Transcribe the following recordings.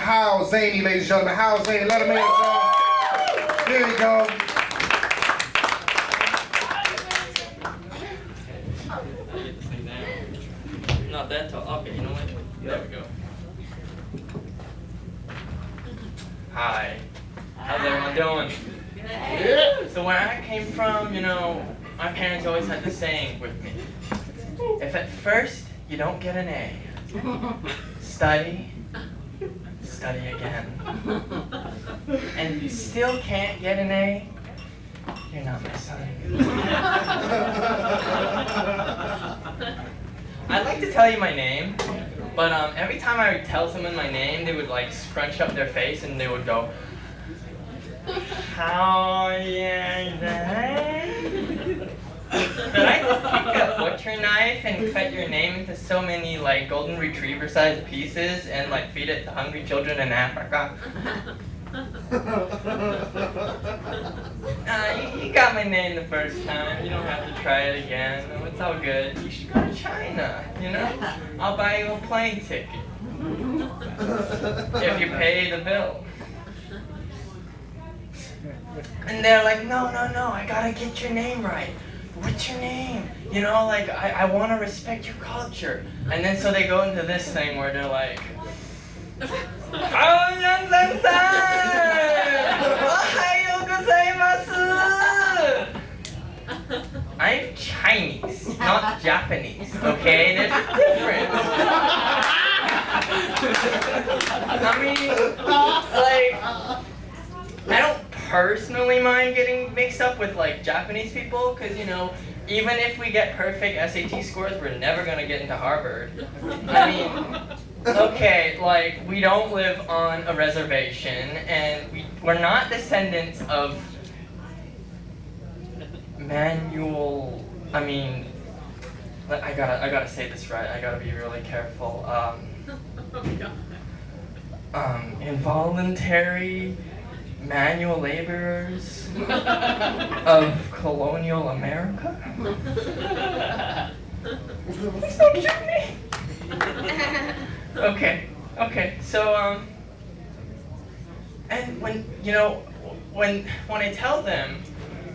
HowZany, ladies and gentlemen. HowZany, let him in, y'all. Here you go. Not that tall. Okay, you know what? There we go. Hi. How's everyone doing? Yeah. So where I came from, you know, my parents always had this saying with me. If at first you don't get an A, study, study again. And you still can't get an A, you're not my son. I'd like to tell you my name, but every time I would tell someone my name, they would like scrunch up their face and they would go, HowZany? Could I just take a butcher knife and cut your name into so many like golden retriever sized pieces and like feed it to hungry children in Africa? You got my name the first time. You don't have to try it again. No, it's all good. You should go to China, you know? I'll buy you a plane ticket. If you pay the bill. And they're like, no, I gotta get your name right. What's your name? You know, like, I want to respect your culture. And then so they go into this thing where they're like, I'm Chinese, not Japanese, okay? There's a difference. I mean, like, I don't personally mind getting mixed up with like Japanese people, because you know, even if we get perfect SAT scores, we're never gonna get into Harvard. I mean, okay, like we don't live on a reservation, and we're not descendants of manual. I mean, I gotta say this right. I gotta be really careful. Involuntary manual laborers of colonial America? Please don't shoot me! Okay, so, and when, you know, when I tell them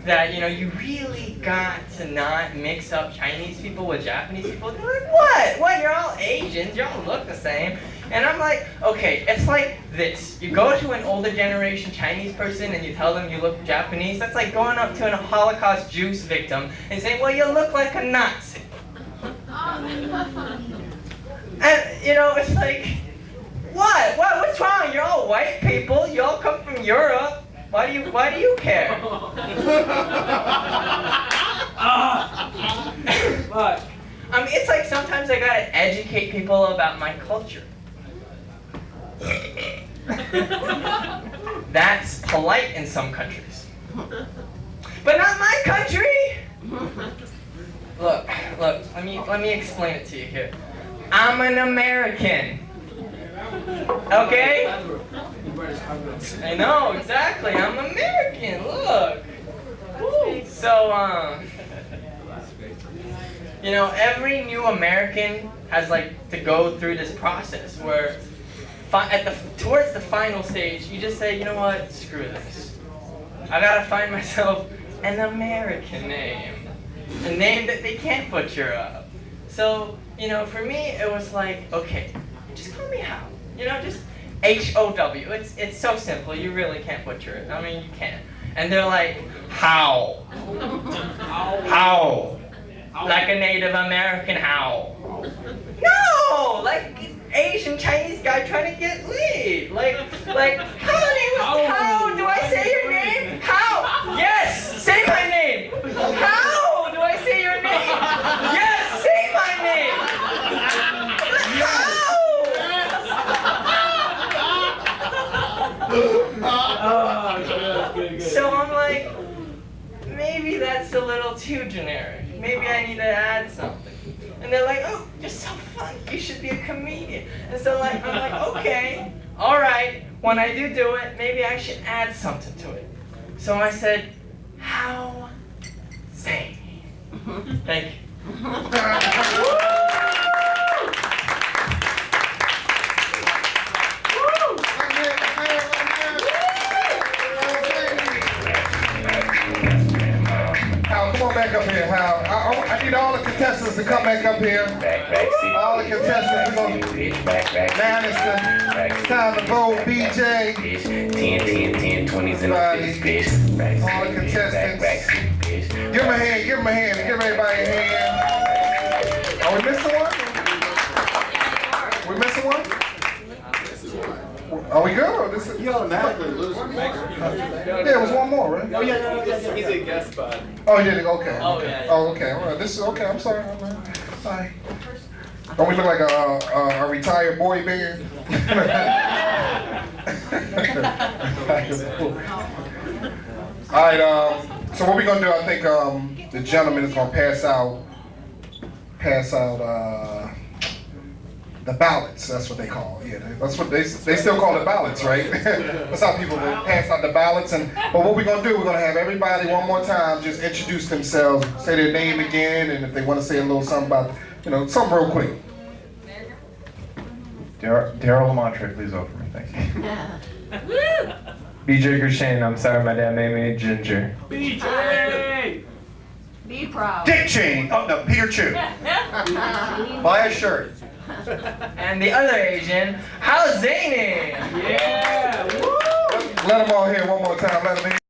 that, you know, you really got to not mix up Chinese people with Japanese people, they're like, what? What, you're all Asians, you all look the same. And I'm like, okay, it's like this. You go to an older generation Chinese person and you tell them you look Japanese. That's like going up to a Holocaust Jews victim and saying, well, you look like a Nazi. And, you know, it's like, what? What's wrong? You're all white people. You all come from Europe. Why do you care? Look, I mean, it's like sometimes I gotta educate people about my culture. That's polite in some countries, but not my country. Look. Let me explain it to you here. I'm an American. Okay? I know exactly. I'm American. Look. Woo. So you know, every new American has like to go through this process where towards the final stage, you just say, you know what, screw this. I gotta find myself an American name. A name that they can't butcher up. So, you know, for me, it was like, okay, just call me How. You know, just H-O-W. It's so simple, you really can't butcher it. I mean, you can't. And they're like, How? How? Like a Native American How. No! Like Asian Chinese guy trying to get laid. Like, how do I say your name? How? Yes! Say my name! How do I say your name? Yes! Say my name! How? So I'm like, maybe that's a little too generic. Maybe I need to add something. And they're like, oh, you're so funny. You should be a comedian. And so I'm like, okay, all right. When I do it, maybe I should add something to it. So I said, HowZany. Thank you. contestants to come back up here. All the contestants, we're gonna. Now it's time to vote, BJ. 10, 20s in the face, bitch. All the contestants. Give them a hand, give them a hand, give everybody a hand. Are we missing one? We missing one? Are we good? Or this is, You automatically lose. yeah, it was one more, right? Oh yeah, he's a guest spot. Oh, you did it? Okay. Oh, yeah. Oh, okay. All right. This is okay. I'm sorry. Sorry. Don't we look like a retired boy band? All right. So what we're gonna do? I think the gentleman is gonna pass out the ballots. That's what they call it. Yeah, that's what they still call it, ballots, right? That's how people pass out the ballots. But what we're gonna do? We're gonna have everybody one more time just introduce themselves, say their name again, and if they want to say a little something about, something real quick. Daryl Lamontre, please vote for me, thank you. BJ Gershane, I'm sorry my dad made me ginger. BJ! Be proud. Dick Cheney. Oh no, Peter Chu. Buy a shirt. And the other Asian, HowZany. Yeah! Woo! Let them all hear one more time. Let them hear.